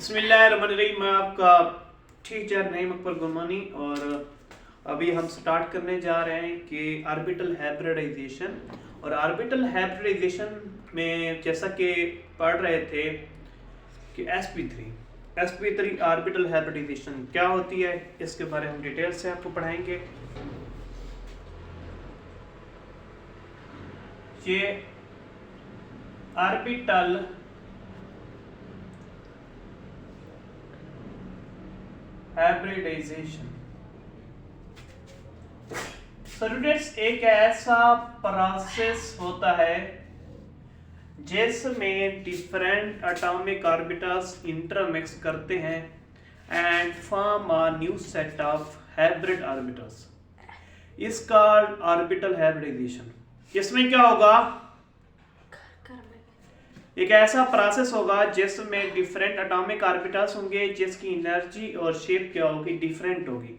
बिस्मिल्लाहिर्रहमानिर्रहीम। मैं आपका टीचर नईम अकबर गुमानी और अभी हम स्टार्ट करने जा रहे हैं कि ऑर्बिटल हाइब्रिडाइजेशन। और ऑर्बिटल हाइब्रिडाइजेशन में जैसा कि पढ़ रहे थे कि sp3 ऑर्बिटल हाइब्रिडाइजेशन क्या होती है, इसके बारे में हम डिटेल से आपको पढ़ाएंगे। ये ऑर्बिटल हाइब्रिडाइजेशन स्टूडेंट्स एक ऐसा प्रोसेस होता है जिसमें डिफरेंट एटॉमिक ऑर्बिटल्स इंटरमिक्स करते हैं and form a new set of hybrid orbitals. इसका ऑर्बिटल हाइब्रिडाइजेशन, इसमें क्या होगा, एक ऐसा प्रोसेस होगा जिसमें डिफरेंट एटॉमिक ऑर्बिटल्स होंगे जिसकी एनर्जी और शेप क्या होगी, डिफरेंट होगी।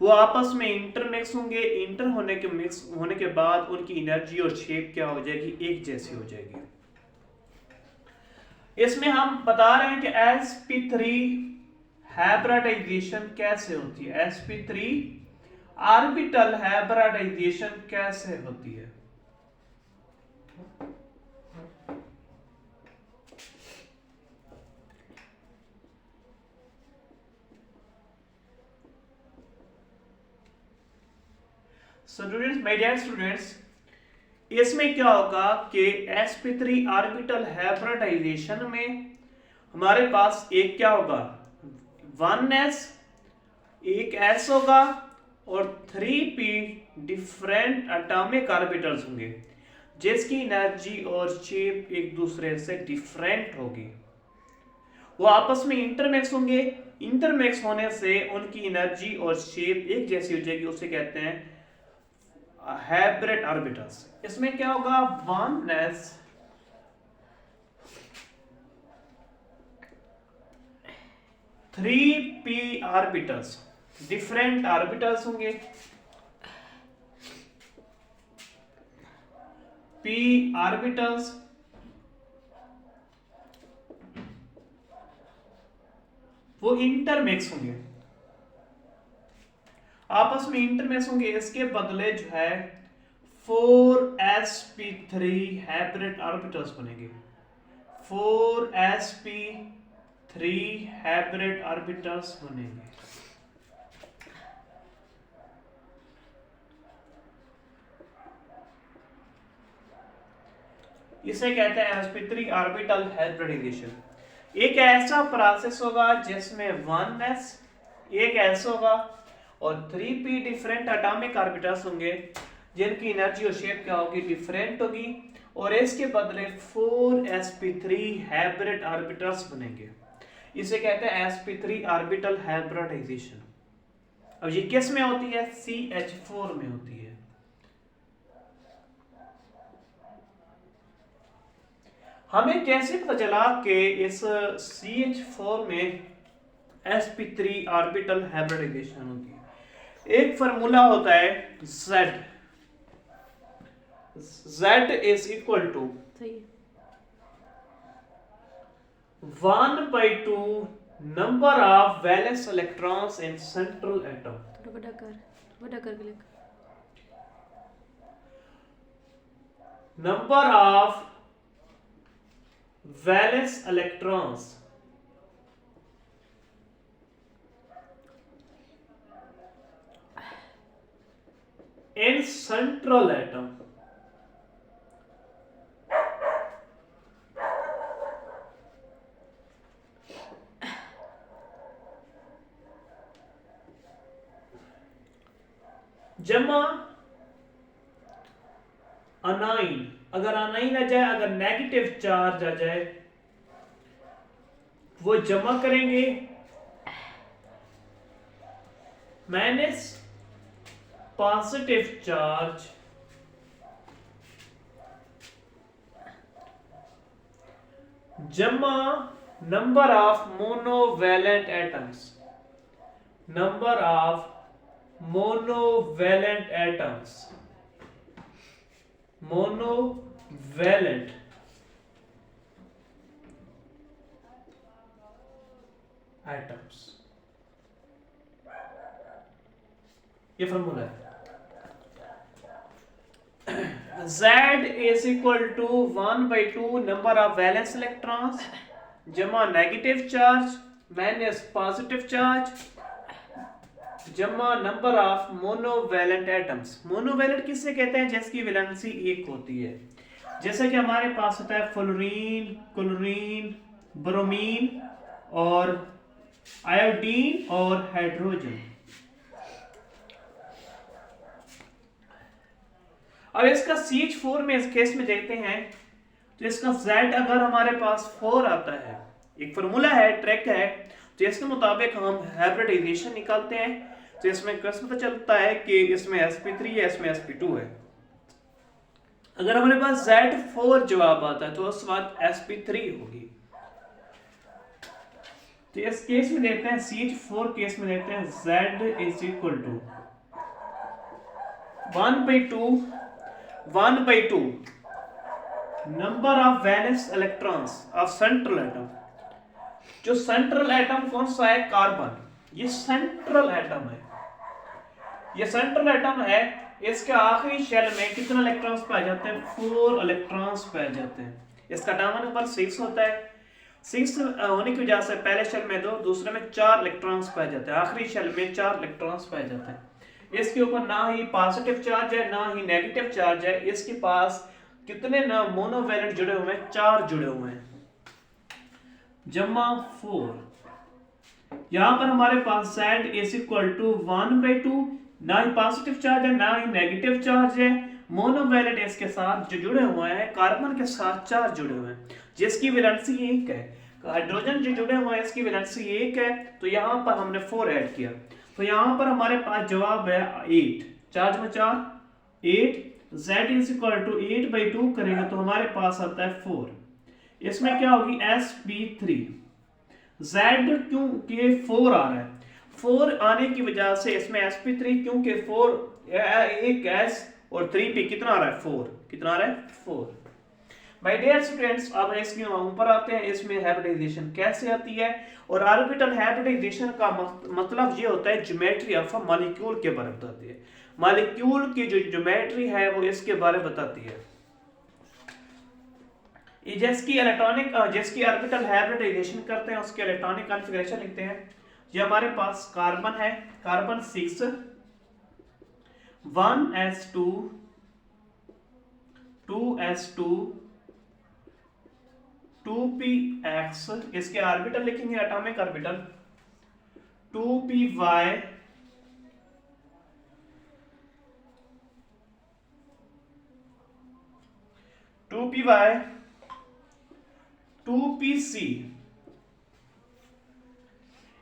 वो आपस में इंटरमिक्स होंगे, इंटर होने के बाद उनकी एनर्जी और शेप क्या हो जाएगी, एक जैसी हो जाएगी। इसमें हम बता रहे हैं कि sp3 हाइब्रिडाइजेशन कैसे होती है, sp3 ऑर्बिटल हाइब्रिडाइजेशन कैसे होती है। माय डियर स्टूडेंट्स, इसमें क्या होगा कि sp3 ऑर्बिटल हाइब्रिडाइजेशन में हमारे पास एक क्या होगा, 1s, एक s होगा और 3p डिफरेंट एटॉमिक ऑर्बिटल्स होंगे जिसकी एनर्जी और शेप एक दूसरे से डिफरेंट होगी। वो आपस में इंटरमिक्स होंगे, इंटरमिक्स होने से उनकी एनर्जी और शेप एक जैसी हो जाएगी, उसे कहते हैं हाइब्रिड ऑर्बिटल्स। इसमें क्या होगा, 1s, 3p orbitals, different orbitals होंगे, p ऑर्बिटल्स वो इंटरमिक्स होंगे, आपस में इंटरमिक्स होंगे। इसके बदले जो है 4sp3 हाइब्रिड ऑर्बिटल्स बनेंगे, 4sp3 हाइब्रिड ऑर्बिटल्स बनेंगे। इसे कहते हैं sp3 ऑर्बिटल हाइब्रिडाइजेशन। एक ऐसा प्रोसेस होगा जिसमें 1s, एक s होगा और 3p डिफरेंट एटॉमिक ऑर्बिटल्स होंगे जिनकी एनर्जी और शेप क्या होगी, डिफरेंट होगी, और इसके बदले 4sp3 हाइब्रिड ऑर्बिटल्स बनेंगे। इसे कहते हैं sp3 ऑर्बिटल हाइब्रिडाइजेशन। अब ये किस में होती है, CH4 में होती है। हमें कैसे पता चला कि इस CH4 में sp3 ऑर्बिटल हाइब्रिडाइजेशन होती है। एक फार्मूला होता है Z is equal to 1/2 number of valence electrons in central atom. Number of valence electrons in central atom। जमा अनाइन, अगर अनाइन आ जाए, अगर नेगेटिव चार्ज आ जाए वो जमा करेंगे माइनस पॉजिटिव चार्ज जमा number of monovalent atoms, number of monovalent atoms, monovalent atoms. ये फॉर्मूला है। Z is equal to 1/2 number of valence electrons जमा negative charge minus positive charge जमा number of monovalent atoms. Monovalent किससे कहते हैं? जिसकी valency एक होती है। जैसे कि हमारे पास होता है फ्लोरीन, क्लोरीन, ब्रोमीन और आयोडीन और हाइड्रोजन। अब इसका CH4 में इस केस में देखते हैं तो इसका Z अगर हमारे पास 4 आता है, एक फॉर्मूला है, ट्रिक है, तो इसके मुताबिक हम हाइब्रिडाइजेशन निकालते हैं तो इसमें कैसे पता चलता है कि इसमें sp3 है, इसमें sp2 है। अगर हमारे पास Z4 जवाब आता है तो उस वक्त sp3 होगी। तो इस केस में देखते हैं, CH4 केस में देखते हैं Z is equal to 1/2 number of valence electrons of central atom. जो सेंट्रल एटम कौन सा है? कार्बन। ये सेंट्रल एटम है, ये सेंट्रल एटम है। इसके आखिरी शेल में कितने इलेक्ट्रॉन्स पाए जाते हैं? 4 इलेक्ट्रॉन्स पाए जाते हैं। इसका अटॉमिक नंबर 6 होता है। 6 होने की वजह से पहले शेल में 2, दूसरे में 4 इलेक्ट्रॉन्स पाए जाते हैं, आखिरी शेल में 4 इलेक्ट्रॉन्स पाए जाते हैं। इसके ऊपर ना ही पॉजिटिव चार्ज है ना ही नेगेटिव चार्ज है। इसके पास कितने ना मोनोवैलेंट जुड़े हुए हैं? 4 जुड़े हुए हैं जमा 4। यहां पर हमारे पास Z इज इक्वल टू 1/2, ना ही पॉजिटिव चार्ज है ना ही नेगेटिव चार्ज है। मोनोवैलेंट इसके साथ जो जुड़े हुए हैं, कार्बन के साथ 4 जुड़े हुए हैं जिसकी वैलेंसी 1 है। हाइड्रोजन जो जुड़े हुए हैं इसकी वैलेंसी 1 है, तो यहां पर हमने 4 ऐड किया, तो यहां पर हमारे पास जवाब है 8। चार्ज में 4, 8। Z इज इक्वल टू 8/2 करेंगे तो हमारे पास आता है 4। इसमें क्या होगी? sp3। Z क्योंकि 4 आ रहा है, 4 आने की वजह से इसमें sp3, क्योंकि 4 एक s और 3p कितना आ रहा है? 4। कितना आ रहा है? 4। माय डियर स्टूडेंट्स, अब इसके ऊपर आते हैं, इसमें हाइब्रिडाइजेशन कैसे आती है। और ऑर्बिटल हाइब्रिडाइजेशन का मतलब ये होता है ज्योमेट्री ऑफ अ मॉलिक्यूल के बारे में बताती है। मॉलिक्यूल की जो ज्योमेट्री है वो इसके बारे में बताती है। जिसकी ऑर्बिटल हाइब्रिडाइजेशन करते हैं उसके इलेक्ट्रॉनिक कॉन्फ़िगरेशन लिखते हैं। ये हमारे पास कार्बन है, कार्बन 6, 1s2, 2s2, 2px, इसके ऑर्बिटल लिखेंगे atomic orbital 2py, 2py, 2pc।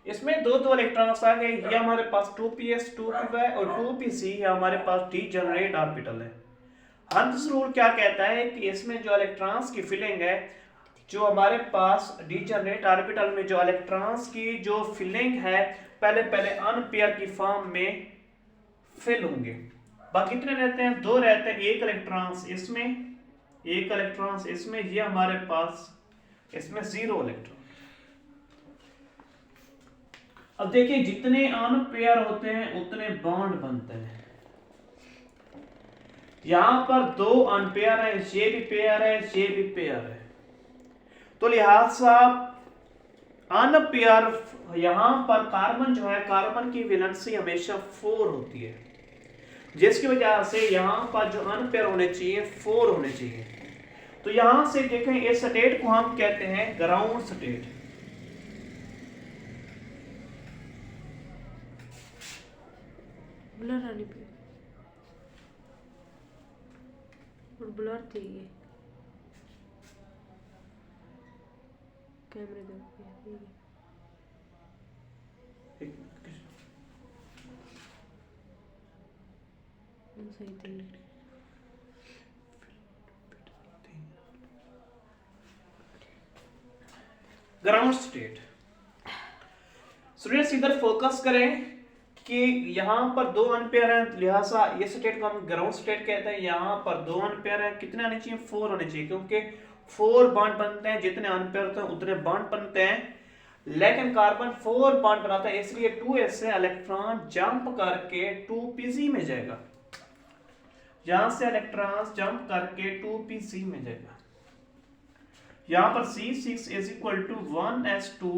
इसमें दो इलेक्ट्रॉन्स आ गए। ये हमारे पास 2ps, 2py और 2pc है, हमारे पास डीजेनरेट ऑर्बिटल है। हंस रूल क्या कहता है कि इसमें जो इलेक्ट्रॉन्स की फिलिंग है, जो हमारे पास डीजेनरेट ऑर्बिटल में जो इलेक्ट्रॉन्स की जो फिलिंग है, पहले अनपेयर की फॉर्म में फिल होंगे। बाकी कितने रहते हैं? 2 रहते हैं। एक इलेक्ट्रॉन्स इसमें, एक इलेक्ट्रॉन्स इसमें, ये हमारे पास इसमें 0 इलेक्ट्रॉन। अब देखिए, जितने अनपेयर होते हैं उतने बॉन्ड बनते हैं। यहां पर 2 अनपेयर है, ये भी पेयर है, ये भी पेयर है, तो लिहाजा अनपेयर यहां पर कार्बन जो है, कार्बन की वैलेंसी हमेशा 4 होती है, जिसकी वजह से यहां पर जो अनपेयर होने चाहिए 4 होने चाहिए। तो यहां से देखें, इस स्टेट को हम कहते हैं ग्राउंड स्टेट। ब्लर आनी पे और ब्लर थी ये कैमरे दे सही थी। Ground state. स्टूडेंट्स इधर फोकस करें कि यहां पर 2 अनपेयर हैं, लिहाजा ये स्टेट को हम ग्राउंड स्टेट कहते हैं। यहां पर 2 अनपेयर हैं, कितने आने चाहिए? 4 होने चाहिए, क्योंकि 4 बॉन्ड बनते हैं, जितने अनपेयर होते हैं उतने बॉन्ड बनते हैं। लेकिन कार्बन 4 बॉन्ड बनाता है, इसलिए 2s से इलेक्ट्रॉन जंप करके 2pz में जाएगा। यहां से इलेक्ट्रॉन जंप करके 2pz में जाएगा। यहां पर C6 is equal to 1s2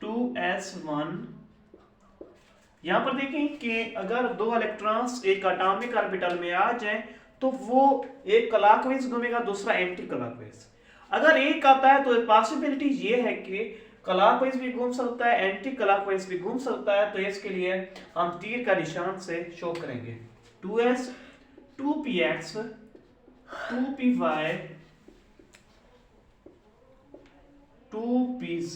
2s1। यहां पर देखें कि अगर दो इलेक्ट्रॉन्स एक एटॉमिक ऑर्बिटल में आ जाएं तो वो एक क्लॉकवाइज घूमेगा, दूसरा एंटी क्लॉकवाइज। अगर एक आता है तो पॉसिबिलिटी ये है कि क्लॉकवाइज भी घूम सकता है, एंटी क्लॉकवाइज भी घूम सकता है। तो इसके लिए हम तीर का निशान से शो करेंगे 2s 2px 2py 2pz।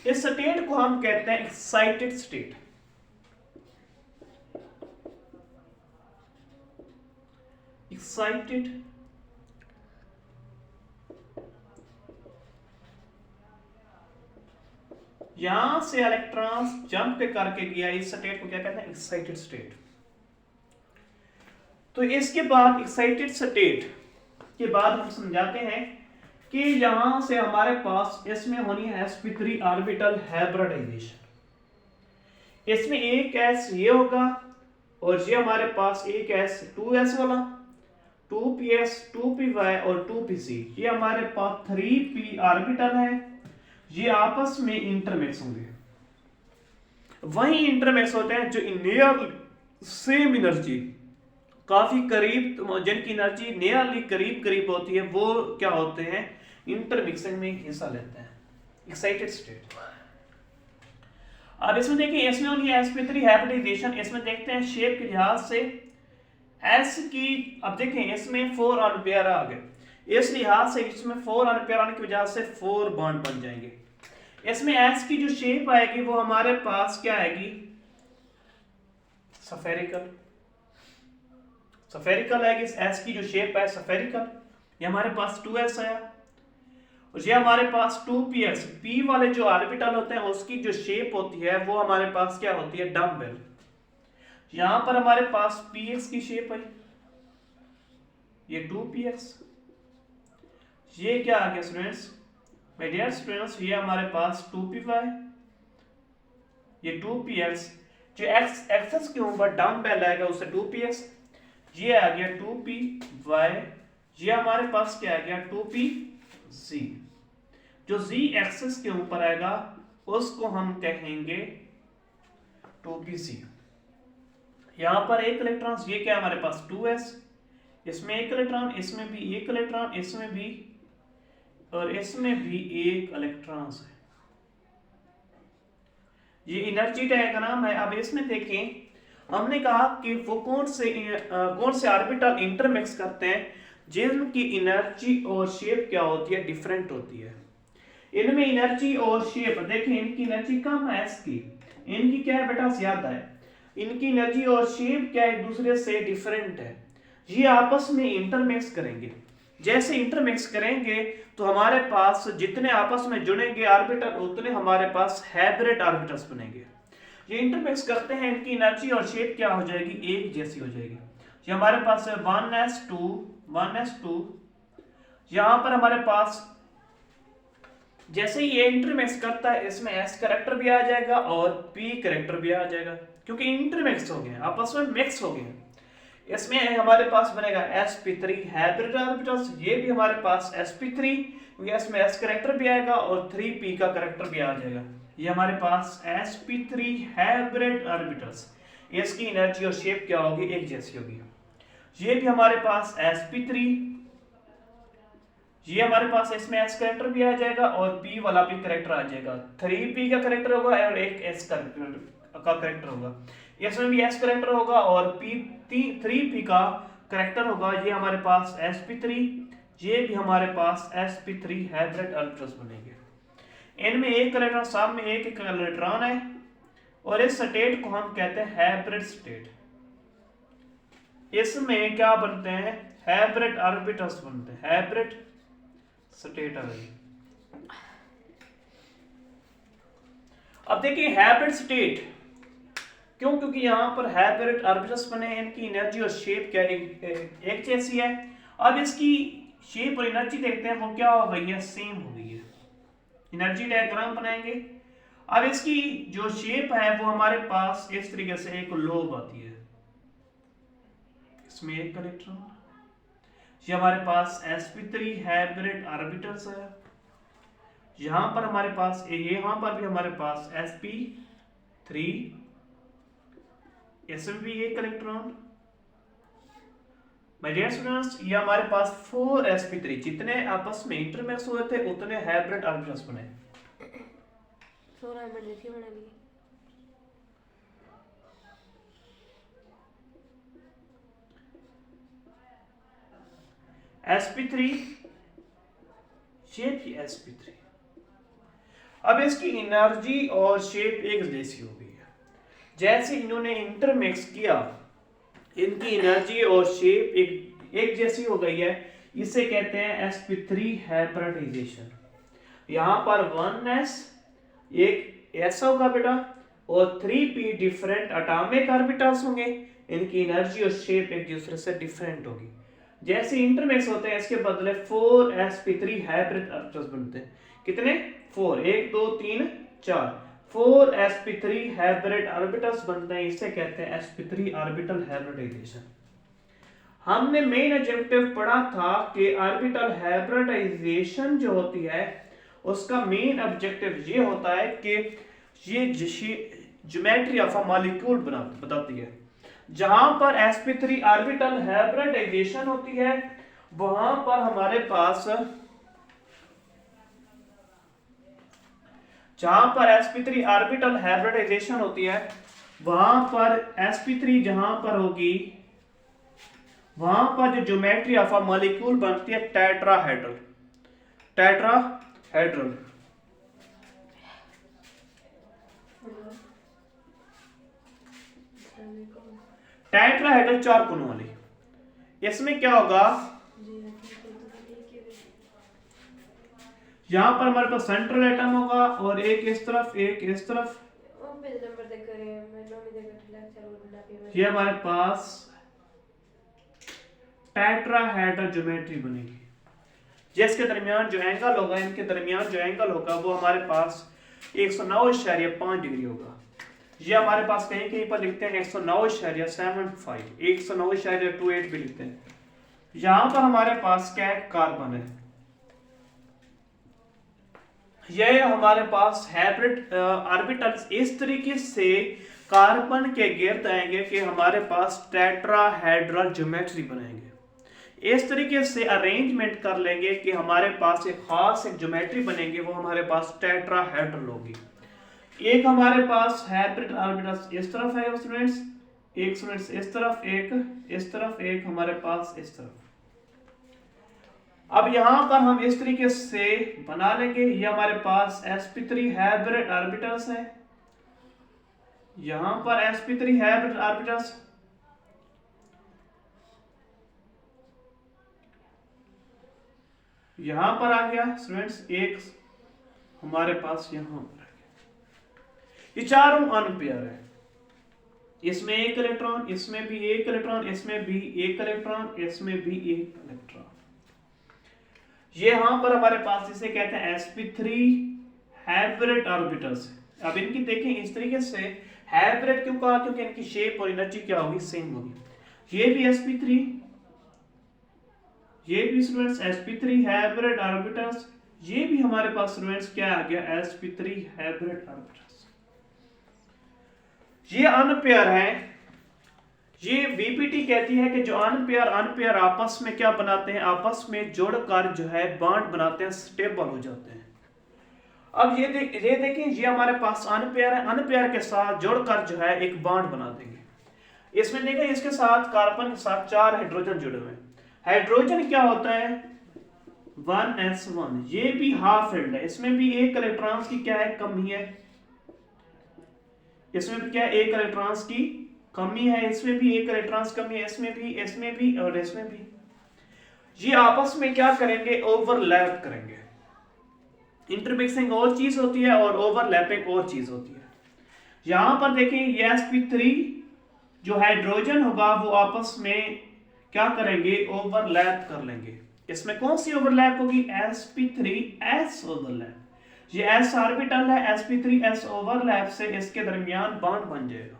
इस स्टेट को हम कहते हैं एक्साइटेड स्टेट। एक्साइटेड यहां से इलेक्ट्रॉन्स जंप करके गया, इस स्टेट को क्या कहते हैं एक्साइटेड स्टेट। तो इसके बाद एक्साइटेड स्टेट के बाद हम समझाते हैं कि यहां से हमारे पास इसमें होनी है sp3 ऑर्बिटल हाइब्रिडाइजेशन। इसमें एक s ये होगा और ये हमारे पास एक s 2s वाला 2ps 2py और 2pc। ये हमारे पास 3p ऑर्बिटल है, ये आपस में इंटरमिक्स होंगे। वही इंटरमिक्स होते हैं जो नियर सेम एनर्जी काफी करीब, जिनकी एनर्जी नियरली करीब करीब होती है, वो क्या होते हैं इंटरमिक्सिंग में हिस्सा लेते हैं एक्साइटेड स्टेट। अब इसमें देखिए इसमें होनी है sp3 हाइब्रिडाइजेशन। इसमें देखते हैं शेप के लिहाज से s की, अब देखें इसमें 4 अनपेयर आ गए, इस लिहाज से इसमें 4 अनपेयर आने की वजह से 4 बॉन्ड बन जाएंगे। इसमें s की जो शेप आएगी वो हमारे पास क्या आएगी सफेरिकल। सफेरिकल आएगी, s की जो शेप है सफेरिकल। ये हमारे पास 2s आया और ये हमारे पास 2px p वाले जो ऑर्बिटल होते हैं उसकी जो शेप होती है वो हमारे पास क्या होती है डम्बेल। यहां पर हमारे पास px की शेप आई, ये 2px। ये क्या आ गया स्टूडेंट्स, माय डियर स्टूडेंट्स, ये हमारे पास 2py, ये 2px। जो x एक्सिस के ऊपर डम्बेल आएगा उसे 2px। ये आ गया 2py, ये हमारे पास क्या आ गया 2pz। जो z एक्सिस के ऊपर आएगा उसको हम कहेंगे 2pz। यहां पर एक इलेक्ट्रॉन, ये क्या हमारे पास 2s, इसमें एक इलेक्ट्रॉन, इसमें भी एक इलेक्ट्रॉन, इसमें भी और इसमें भी एक इलेक्ट्रॉन है। ये एनर्जी डायग्राम है। अब इसमें देखें हमने कहा कि वो कौन से ऑर्बिटल इंटरमिक्स करते हैं जिनकी एनर्जी और शेप क्या होती है डिफरेंट होती है। इनमें एनर्जी और शेप देखें, इनकी एनर्जी कम है s की, इनकी क्या है बेटा ज्यादा है। इनकी एनर्जी और शेप क्या एक दूसरे से डिफरेंट है। ये आपस में इंटरमिक्स करेंगे। जैसे इंटरमिक्स करेंगे तो हमारे पास जितने आपस में जुड़ेंगे ऑर्बिटल उतने हमारे पास हाइब्रिड ऑर्बिटल्स बनेंगे। ये इंटरमिक्स करते हैं, इनकी एनर्जी और शेप क्या हो जाएगी एक जैसी हो जाएगी। ये हमारे पास है 1s2 यहां पर हमारे पास जैसे ही ये इंटरमिक्स करता है इसमें s कैरेक्टर भी आ जाएगा और p कैरेक्टर भी आ जाएगा, क्योंकि इंटरमिक्स हो गए आपस में मिक्स हो गए। इसमें हमारे पास बनेगा sp3 हाइब्रिड ऑर्बिटल्स, ये भी हमारे पास sp3 क्योंकि इसमें s कैरेक्टर भी आएगा और 3p का कैरेक्टर भी आ जाएगा। ये हमारे पास sp3 हाइब्रिड ऑर्बिटल्स, इसकी एनर्जी और शेप क्या होगी एक जैसी होगी। ये भी हमारे पास sp3, ये हमारे पास इसमें s कैरेक्टर भी आ जाएगा और p वाला भी कैरेक्टर आ जाएगा। 3p का कैरेक्टर होगा और एक s का कैरेक्टर होगा। इसमें भी s कैरेक्टर होगा और 3p का कैरेक्टर होगा। ये हमारे पास sp3, ये भी हमारे पास sp3 हाइब्रिड ऑर्बिटल्स बनेंगे। इनमें एक इलेक्ट्रॉन सामने एक इलेक्ट्रॉन है और इस स्टेट को हम कहते हैं हाइब्रिड स्टेट। इसमें क्या बनते हैं हाइब्रिड ऑर्बिटल्स बनते हैं, हाइब्रिड स्टेट आ गई। अब देखिए हाइब्रिड स्टेट क्यों, क्योंकि यहां पर हाइब्रिड ऑर्बिटल्स बने हैं, इनकी एनर्जी और शेप क्या एक जैसी है। अब इसकी शेप और एनर्जी देखते हैं वो क्या हो गई है, सेम हो गई है। एनर्जी डायग्राम बनाएंगे। अब इसकी जो शेप है वो हमारे पास इस तरीके से एक लोब आती है, इसमें एक इलेक्ट्रॉन, ये हमारे पास sp3 हाइब्रिड ऑर्बिटल्स है। यहां पर हमारे पास यहां पर भी हमारे पास sp3, इसमें भी एक इलेक्ट्रॉन। माय डियर स्टूडेंट्स, ये हमारे पास 4 sp3, जितने आपस में इंटरमिक्स हुए थे उतने हाइब्रिड ऑर्बिटल्स बने। 16 मैंने थी बना ली। sp3, ये भी sp3। अब इसकी एनर्जी और शेप एक जैसी हो गई है। जैसे इन्होंने इंटरमिक्स किया, इनकी एनर्जी और शेप एक जैसी हो गई है। इसे कहते हैं sp3 हाइब्रिडाइजेशन। यहां पर 1s एक ऐसा होगा बेटा, और 3p डिफरेंट एटॉमिक ऑर्बिटल्स होंगे। इनकी एनर्जी और शेप एक दूसरे से डिफरेंट होगी। जैसे इंटरमिक्स होते हैं, इसके बदले 4 sp3 हाइब्रिड ऑर्बिटल्स बनते हैं। कितने? 4, 1 2 3 4, 4 sp3 हाइब्रिड ऑर्बिटल्स बनते हैं। इसे कहते हैं sp3 ऑर्बिटल हाइब्रिडाइजेशन। हमने मेन ऑब्जेक्टिव पढ़ा था कि ऑर्बिटल हाइब्रिडाइजेशन जो होती है उसका मेन ऑब्जेक्टिव ये होता है कि ये ज्योमेट्री ऑफ अ मॉलिक्यूल बताती है। जहां पर sp3 ऑर्बिटल हाइब्रिडाइजेशन होती है वहां पर हमारे पास, जहां पर sp3 ऑर्बिटल हाइब्रिडाइजेशन होती है वहां पर sp3 जहां पर होगी वहां पर जो ज्योमेट्री ऑफ अ मॉलिक्यूल बनती है टेट्राहेड्रल। टेट्राहेड्रल टेट्राहेड्रल 4 कोनों वाली। इसमें क्या होगा, यहां पर हमारे पास सेंट्रल एटम होगा और एक इस तरफ एक इस तरफ। ये हमारे पास टेट्राहेड्रल ज्योमेट्री बनेगी, जिसके दरमियान जो एंगल होगा, इनके दरमियान जो एंगल होगा वो हमारे पास 109.5 डिग्री होगा। ये हमारे पास कहीं कहीं पर लिखते हैं 109.75, 109.28 भी लिखते हैं। यहां पर हमारे पास क्या है, कार्बन है। यह हमारे पास हाइब्रिड ऑर्बिटल्स इस तरीके से कार्बन के गिर्द आएंगे कि हमारे पास टेट्राहेड्रल ज्योमेट्री बनेंगे। इस तरीके से अरेंजमेंट कर लेंगे कि हमारे पास एक खास एक ज्योमेट्री बनेंगे, वो हमारे पास टेट्राहेड्रल होगी। एक हमारे पास हाइब्रिड ऑर्बिटल्स इस तरफ है स्टूडेंट्स, एक स्टूडेंट्स इस तरफ, एक इस तरफ, एक हमारे पास इस तरफ। अब यहां पर हम इस तरीके से बना लेंगे। ये हमारे पास sp3 हाइब्रिड ऑर्बिटल्स है। यहां पर sp3 हाइब्रिड ऑर्बिटल्स, यहां पर आ गया स्टूडेंट्स, एक हमारे पास यहां पर आ गया। ये चारों अनपेयर है। इसमें एक इलेक्ट्रॉन, इसमें भी एक इलेक्ट्रॉन, इसमें भी एक इलेक्ट्रॉन, इसमें भी एक इलेक्ट्रॉन। ये यहां पर हमारे पास इसे कहते हैं sp3 हाइब्रिड ऑर्बिटल्स। अब इनकी देखें इस तरीके से हाइब्रिड क्यों कहा, क्योंकि इनकी शेप और एनर्जी क्या होगी, सेम होगी। ये भी sp3, ये भी स्टूडेंट्स sp3 हाइब्रिड ऑर्बिटल्स, ये भी हमारे पास स्टूडेंट्स क्या आ गया, sp3 हाइब्रिड ऑर्बिटल्स। ये अनपेयर है। ये वीपीटी कहती है कि जो अनपेयर आपस में क्या बनाते हैं, आपस में जोड़कर जो है बॉन्ड बनाते हैं, स्टेबल हो जाते हैं। अब ये देखें, ये हमारे पास अनपेयर है, अनपेयर के साथ जोड़कर जो है एक बॉन्ड बना देंगे। इसमें देखें, इसके साथ कार्बन के साथ 4 हाइड्रोजन जुड़े हुए हैं। हाइड्रोजन क्या होता है, 1s1। ये भी हाफ फिल्ड है, इसमें भी एक इलेक्ट्रॉन्स की क्या है, कमी है। इसमें भी क्या है, एक इलेक्ट्रॉन्स की कमी है। इसमें भी एक इलेक्ट्रॉन्स कमी है, इसमें भी और इसमें भी। ये आपस में क्या करेंगे, ओवरलैप करेंगे। इंटरमिक्सिंग और चीज होती है और ओवरलैपिंग और चीज होती है। यहां पर देखें, ये sp3 जो हाइड्रोजन होगा वो आपस में क्या करेंगे, ओवरलैप कर लेंगे। इसमें कौन सी ओवरलैप होगी? sp3s overlap. ये s ऑर्बिटल है, sp3s ओवरलैप से इसके दरमियान बॉन्ड बन जाएगा।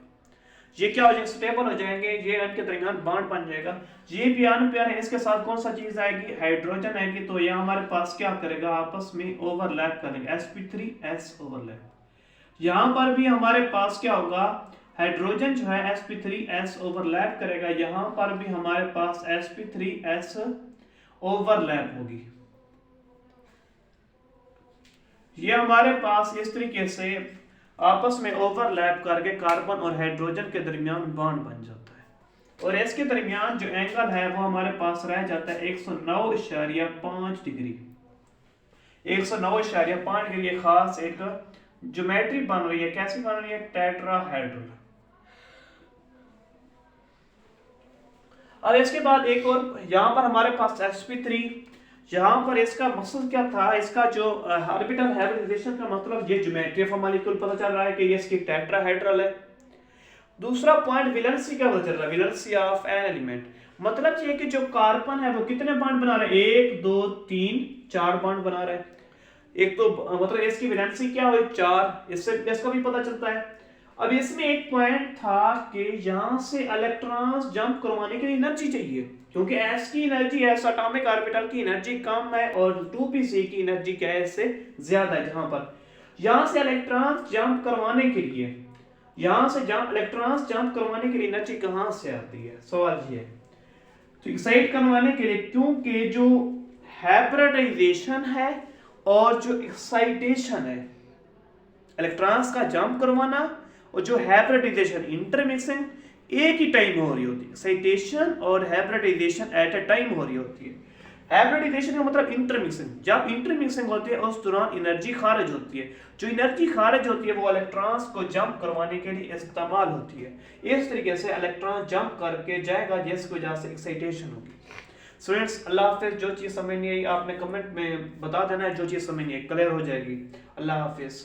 ये क्या हो जाएगा? स्टेबल हो जाएंगे, ये इनके दरमियान बॉन्ड बन जाएगा। ये भी अनपेयर है, इसके साथ कौन सा चीज आएगी? हाइड्रोजन आएगी। तो ये हमारे पास क्या करेगा? आपस में ओवरलैप करेंगे, sp3s ओवरलैप। यहां पर भी हमारे पास क्या होगा? हाइड्रोजन जो है sp3s ओवरलैप करेगा, यहां पर भी हमारे पास sp3s ओवरलैप होगी। ये हमारे पास इस तरीके से आपस में ओवरलैप करके कार्बन और हाइड्रोजन के दरमियान बॉन्ड बन जाता है और इसके दरमियान जो एंगल है वो हमारे पास रह जाता है 109.5 डिग्री। 109.5 डिग्री खास एक ज्योमेट्री बन रही है। कैसी बन रही है? टेट्राहेड्रल। अब इसके बाद एक और यहां पर हमारे पास sp3, यहां पर इसका मकसद क्या था? इसका जो ऑर्बिटल हाइब्रिडाइजेशन का मतलब ये ज्योमेट्री ऑफ मॉलिक्यूल पता चल रहा है कि ये इसकी टेट्राहेड्रल है। दूसरा पॉइंट वैलेंसी का पता चल रहा है, वैलेंसी ऑफ एन एलिमेंट। मतलब ये कि जो कार्बन है वो कितने बॉन्ड बना रहा है? 1 2 3 4 बॉन्ड बना रहा है। एक तो मतलब इसकी वैलेंसी क्या हुई? 4। इससे इसका भी पता चलता है। अब इसमें एक पॉइंट था कि यहां से इलेक्ट्रॉन्स जंप करवाने के लिए एनर्जी चाहिए, क्योंकि s की एनर्जी, s एटॉमिक ऑर्बिटल की एनर्जी कम है और 2p की एनर्जी क्या है? इससे ज्यादा है। जहां पर यहां से इलेक्ट्रॉन्स जंप करवाने के लिए, यहां से इलेक्ट्रॉन्स जंप करवाने के लिए एनर्जी कहां से आती है? सवाल ये है। तो एक्साइट करवाने के लिए, क्योंकि जो हाइब्रिडाइजेशन है और जो एक्साइटेशन है, इलेक्ट्रॉन्स का जंप करवाना और जो हाइब्रिडाइजेशन, इंटरमिक्सिंग एक ही टाइम हो रही होती है। एक्साइटेशन और हाइब्रिडाइजेशन एट अ टाइम हो रही होती है। हाइब्रिडाइजेशन का मतलब इंटरमिक्सिंग। जब इंटरमिक्सिंग होती है उस दौरान एनर्जी खारिज होती है। जो एनर्जी खारिज होती है वो इलेक्ट्रॉन्स को जंप करवाने के लिए इस्तेमाल होती है। इस तरीके से इलेक्ट्रॉन जंप करके जाएगा जिसकी वजह से एक्साइटेशन होगी। स्टूडेंट्स, अल्लाह हाफिज। जो चीज़ समझ नहीं आई आपने कमेंट में बता देना है, जो चीज़ समझ नहीं आई क्लियर हो जाएगी। अल्लाह हाफिज।